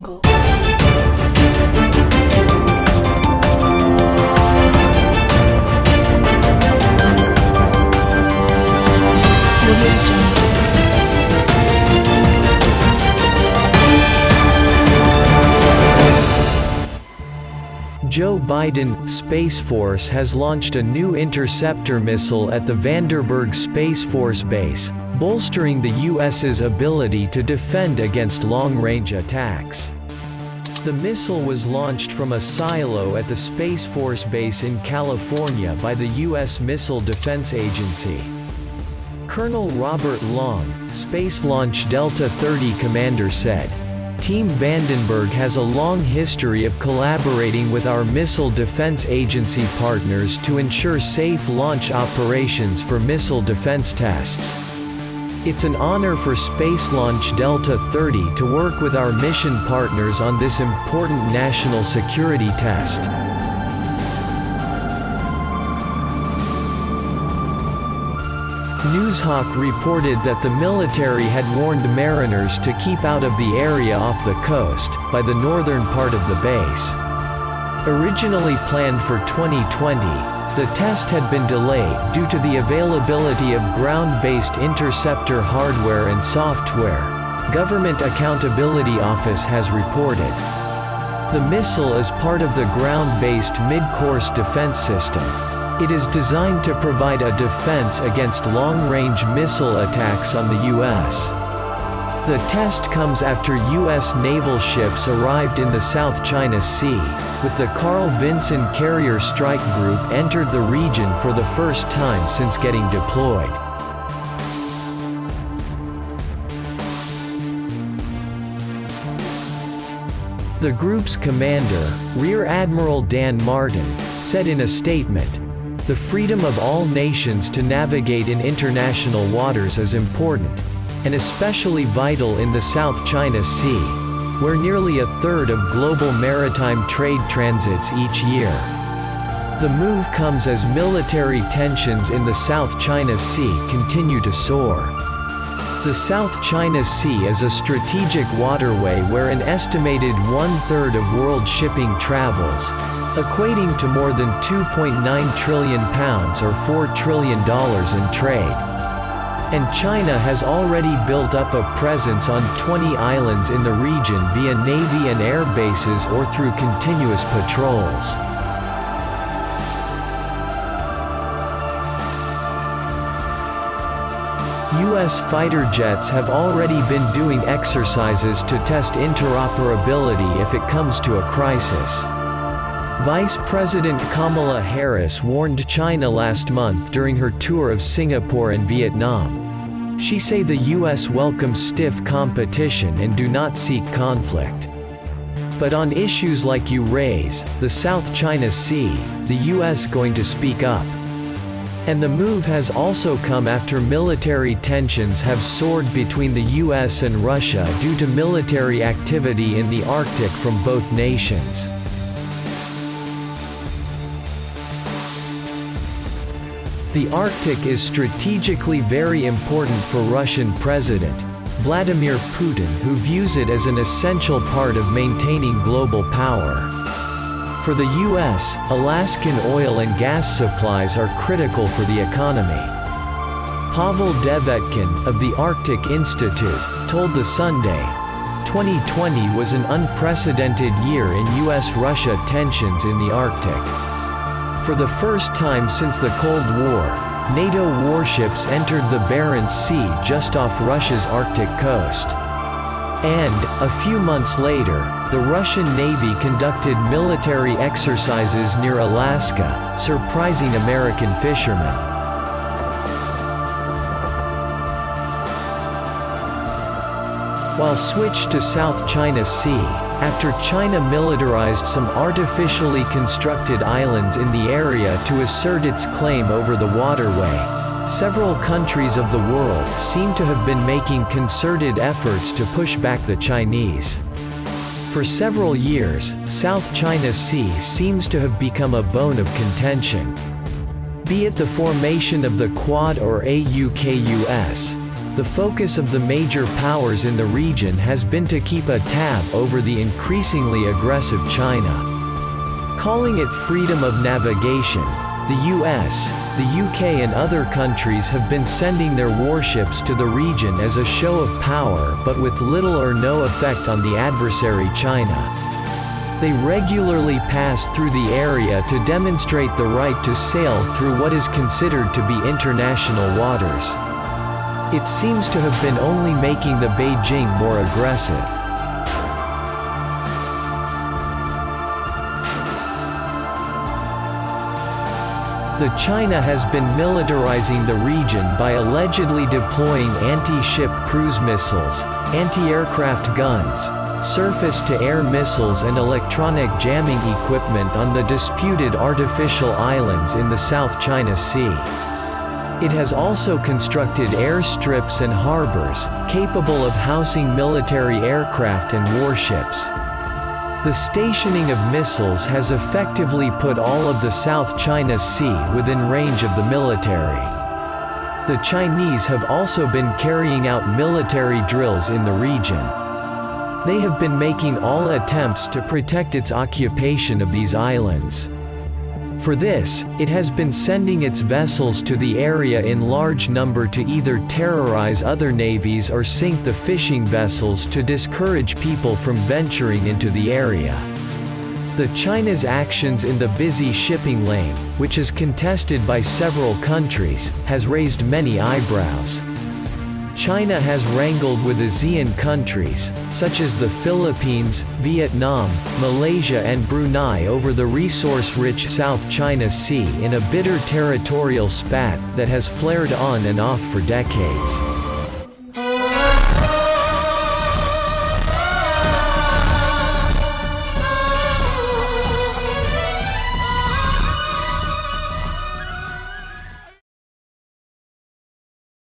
Joe Biden, Space Force has launched a new interceptor missile at the Vandenberg Space Force Base, bolstering the U.S.'s ability to defend against long-range attacks. The missile was launched from a silo at the Space Force Base in California by the U.S. Missile Defense Agency. Colonel Robert Long, Space Launch Delta 30 commander said, "Team Vandenberg has a long history of collaborating with our Missile Defense Agency partners to ensure safe launch operations for missile defense tests. It's an honor for Space Launch Delta 30 to work with our mission partners on this important national security test." Newshawk reported that the military had warned mariners to keep out of the area off the coast, by the northern part of the base. Originally planned for 2020, the test had been delayed due to the availability of ground-based interceptor hardware and software, Government Accountability Office has reported. The missile is part of the ground-based mid-course defense system. It is designed to provide a defense against long-range missile attacks on the U.S. The test comes after U.S. naval ships arrived in the South China Sea, with the Carl Vinson Carrier Strike Group entered the region for the first time since getting deployed. The group's commander, Rear Admiral Dan Martin, said in a statement, "The freedom of all nations to navigate in international waters is important, and especially vital in the South China Sea, where nearly a third of global maritime trade transits each year." The move comes as military tensions in the South China Sea continue to soar. The South China Sea is a strategic waterway where an estimated one-third of world shipping travels, equating to more than £2.9 trillion or $4 trillion in trade. And China has already built up a presence on 20 islands in the region via Navy and air bases or through continuous patrols. U.S. fighter jets have already been doing exercises to test interoperability if it comes to a crisis. Vice President Kamala Harris warned China last month during her tour of Singapore and Vietnam. She said the U.S. welcomes stiff competition and do not seek conflict. But on issues like you raise, the South China Sea, the U.S. going to speak up. And the move has also come after military tensions have soared between the U.S. and Russia due to military activity in the Arctic from both nations. The Arctic is strategically very important for Russian President Vladimir Putin, who views it as an essential part of maintaining global power. For the U.S., Alaskan oil and gas supplies are critical for the economy. Pavel Devetkin, of the Arctic Institute, told The Sunday, 2020 was an unprecedented year in U.S.-Russia tensions in the Arctic. For the first time since the Cold War, NATO warships entered the Barents Sea just off Russia's Arctic coast. And, a few months later, the Russian Navy conducted military exercises near Alaska, surprising American fishermen. While switched to South China Sea, after China militarized some artificially constructed islands in the area to assert its claim over the waterway, several countries of the world seem to have been making concerted efforts to push back the Chinese. For several years, South China Sea seems to have become a bone of contention. Be it the formation of the Quad or AUKUS, The focus of the major powers in the region has been to keep a tab over the increasingly aggressive China. Calling it freedom of navigation, the US, the UK and other countries have been sending their warships to the region as a show of power, but with little or no effect on the adversary China. They regularly pass through the area to demonstrate the right to sail through what is considered to be international waters. It seems to have been only making the Beijing more aggressive. The China has been militarizing the region by allegedly deploying anti-ship cruise missiles, anti-aircraft guns, surface-to-air missiles and electronic jamming equipment on the disputed artificial islands in the South China Sea. It has also constructed airstrips and harbors, capable of housing military aircraft and warships. The stationing of missiles has effectively put all of the South China Sea within range of the military. The Chinese have also been carrying out military drills in the region. They have been making all attempts to protect its occupation of these islands. For this, it has been sending its vessels to the area in large number to either terrorize other navies or sink the fishing vessels to discourage people from venturing into the area. The China's actions in the busy shipping lane, which is contested by several countries, has raised many eyebrows. China has wrangled with ASEAN countries, such as the Philippines, Vietnam, Malaysia and Brunei over the resource-rich South China Sea in a bitter territorial spat that has flared on and off for decades.